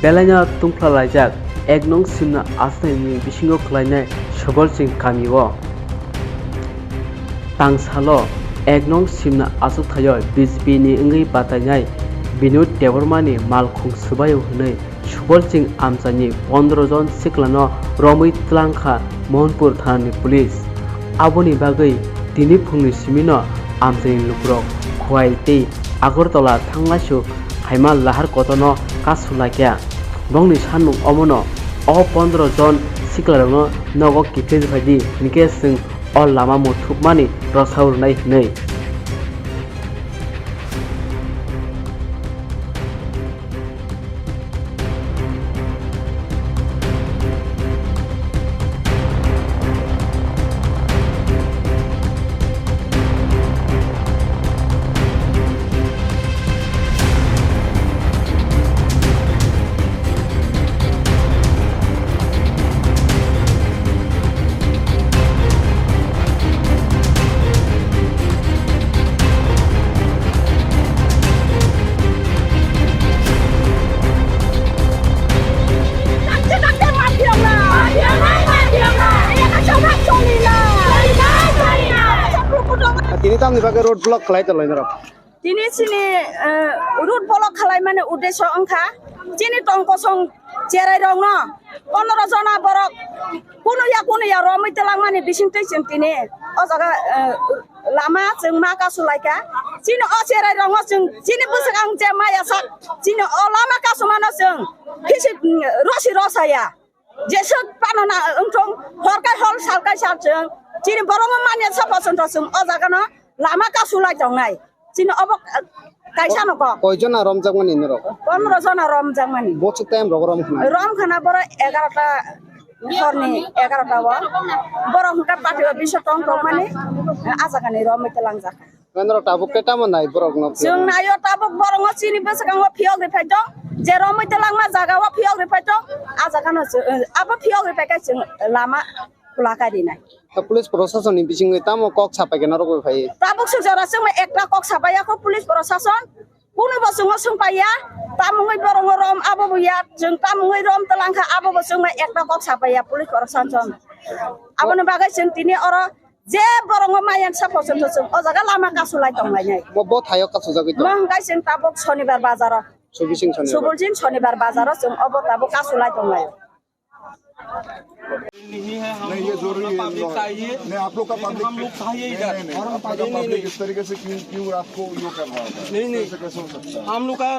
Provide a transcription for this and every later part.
Belanya tungflaijak ek nong simna asnaini bisingo khlainai Subolsing Kamio Tangsalo ek nong simna asuk thayo BJP ni ngai batainai Binod Debormani malkhung subayo hnai Subolsing amsani 15 jon siklano Romui Tlangkha Mohnpur Thanani police aboni bagai tini phungni simino amsani lukrok khwai tei Agartala thanglasu haima lahar kotono kasulakya bongni sanmung omono o 15 jon siklarano nogo kifej bhaidi nike sing o lama muthukmani rosaurnai hnai Kini tam nipakai road block khalai talai naro. Tini sini road block khalai mane udesho angka. Tini tongkosong cerai rong no. 15 jona borok. Kuno ya Romui Telang mane bising tei jeng tini. O jaga lama jeng maka sulaika. Tini o cerai rong jeng tini busuk ang jema ya sak. Tini o lama kasumana jeng. Kisi rosi rosaya. Jesuk panona engtong horkai hol salkai sal jeng. Tini borong mane sapa sentrosung o jaga no lama kasulai jongai. Tini obok kaisa no ko. Koijon rom jangman ini naro. 15 jona rom jangmani. Bocuk time rom khna. Rom khana boro 11ta horni 11ta wa. Boro hungka patio biso tong mani asakani Romui Telang jaka. Naro tabuk keta manai borok no. Jeng nayo tabuk borong sini besakang wa phiok ri phaitong. Je Romui Telang ma jaga wa phiok ri phaitong. Asakana apa phiok ri phakai jeng lama kulaka dinai. Police proseson ni bising tamo kok sapai ke naro ko bhai. Tabuk sejara sing ekta kok sapaya ko police proseson. Kuno basung sumpaya tamungai borong rom abo buya jeng tamungai rom Telangkha abo basung ekta kok sapaya police proseson. Abo ne bagai jeng tini oro je borong mayan sapo sung o jaga lama kasulai tonglai. Bo thayo ka suja gitu. Mangkai jeng tabuk Shonibar bazar. Subising chone. Subolsing Shonibar bazar jeng obo tabuk kasulai tonglai. नहीं है हम नहीं ये जरूरी है public चाहिए नहीं आप लोग का पब्लिक हम लोग चाहिए इधर और आपका पब्लिक इस तरीके से क्यों आपको यो कर रहा है नहीं कैसे हो सकता है हम लोग का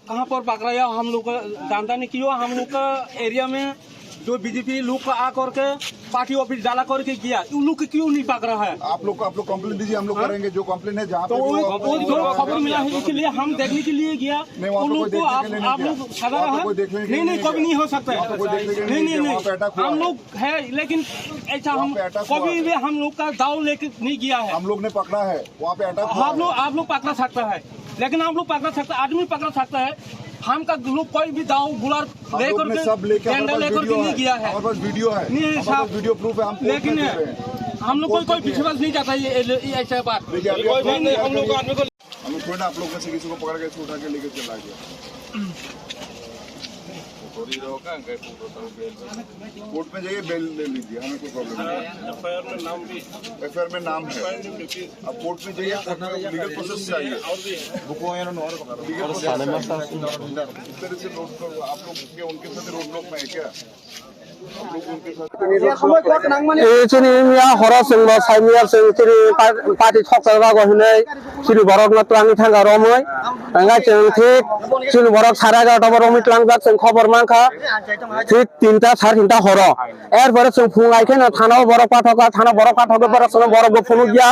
कहाँ पर पकड़ा या हम लोग का जानता नहीं क्यों हम लोग का एरिया में जो बीजेपी लोग का आ करके पार्टी ऑफिस डाला करके किया उन लोग क्यों नहीं पकड़ा है आप लोग कंप्लेन दीजिए हम लोग करेंगे जो कंप्लेन है जहाँ तो वो जो खबर मिला है इसलिए हम देखने के लिए गया उन लोग को आप लोग सदा रहा नहीं कभी नहीं हो सकता है नहीं हम लोग है लेकिन ऐसा हम कभी भी हम लोग का दाव लेके नहीं गया है हम लोग ने पकड़ा है वहाँ पे अटैक आप लोग पकड़ा सकता है लेकिन आप लोग पकड़ा सकता है आदमी पकड़ा सकता है हम का लोग कोई भी दाव गुलार लेकर सब लेके नहीं गया है हमारे पास वीडियो है नहीं साहब वीडियो प्रूफ है हम लेकिन हम लोग कोई विश्वास नहीं जाता ये ऐसा बात नहीं हम लोग आदमी को हम थोड़ा ना आप लोग में से किसी को पकड़ के उठा के लेके चला गया कोर्ट में जाइए बेल ले लीजिए हमें कोई प्रॉब्लम नहीं एफआईआर में नाम है अब कोर्ट में जाइए लीगल प्रोसेस चाहिए इस तरह से आप लोग उनके साथ रोड ब्लॉक में है क्या Sini ya horas sing lo saimiya sing sini party thoksa ba go hinai sini borok na tlangi thanga Romui anga sing thik sini borok sara ga ta Romui tlang jak sing khobor mangkha thik 3ta 3:30 horo erbore sing phungai khena thana borok pathoka thana borok pathoke borok sing borok go phunu gya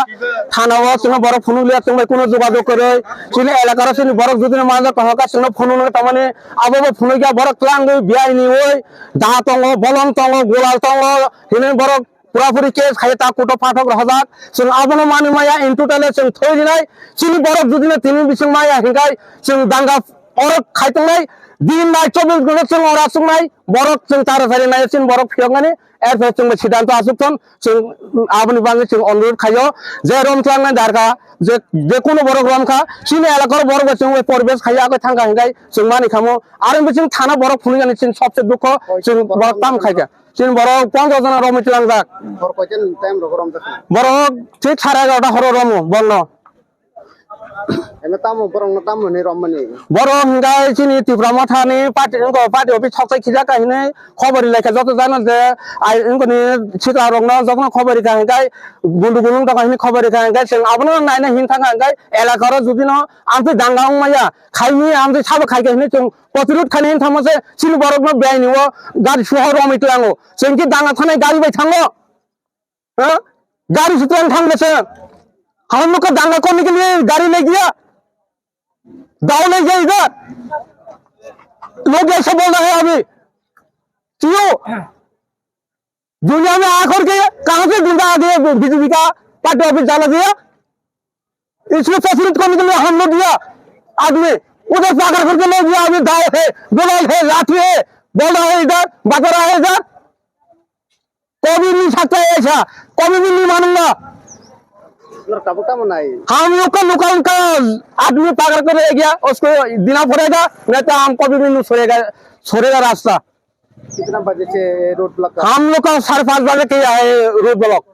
thana o sing borok phunu liya sing kono jogajog kore sini elakar sini borok jodi maja kahaka sing phunu ne tamane abo phunu gya borok tlang biai ni oi da tongo bolong tongo golal tongo hine borok purapuri case khai ta kuto pathok rahajak sing abono mani maya in total sing thoi dinai sini borok jodi ne tini bising maya hingai sing danga orok khaitongnai दिन night 24 घंटा जों अरा संनाय बरक जों तारासारि niacin बरक फियंगानि एरफे जों सिद्धांत आसुकन जों आबनि बांगे जों अनुरोध खायो जे रमख्लांनाय दारगा जे कोनो बरक रमखा सिने एलाकार बरक जों परिबेश खायो आगे थांगा हिंगाय जों मानि खामो आरो जों थाना बरक फुनिगानि जों सबसे दुख जों बरक ताम खायगा जों बरक 15 जना रमितलांजा बरक ठीक 11:30 हर रमो बन्न बरं हिंगाय चिनि तिफ्रामा थानि पार्टी अफिस थकसाय खिजा काहिने खबर लेखा जत जानो जे आइ इनकोनि सिका रंना जखन खबर का हिंगाय गुंडु गुंडु का काहिने खबर का हिंगाय जों आबनो नायना हिन थांगा हिंगाय एलाकार जुदिनो आमते दांगां माया खाइनि आमते साबो खाइके हिने जों प्रतिरोध खानि हिन थामसे सिनि बरकनो बेनिवो गारि सुहा रमितलाङो जों कि दांगा थानाय गारि बाय थाङो हो गारि सुतलां थांबेसे हम लोग को दांगा करने के लिए गाड़ी ले गया दाव ले गया इधर लोग ऐसा बोल रहे हैं अभी क्यों दुनिया में आकर के कहां से गुंडा आ गया बीजेपी का पार्टी ऑफिस डाला दिया इसमें फैसिलिटी करने के लिए हम लोग दिया आदमी उधर पाकर करके ले गया अभी दाव है गोलाल है लाठी है बोल रहा है इधर बता रहा है इधर कभी नहीं सकता है ऐसा कभी भी नहीं मानूंगा हम लोग का उनका आदमी पागल कर रह गया उसको देना पड़ेगा नहीं तो हमको भी नहीं छोड़ेगा रास्ता। कितना बजे से रोड ब्लॉक? हम लोग का 5:30 बजे के है रोड ब्लॉक।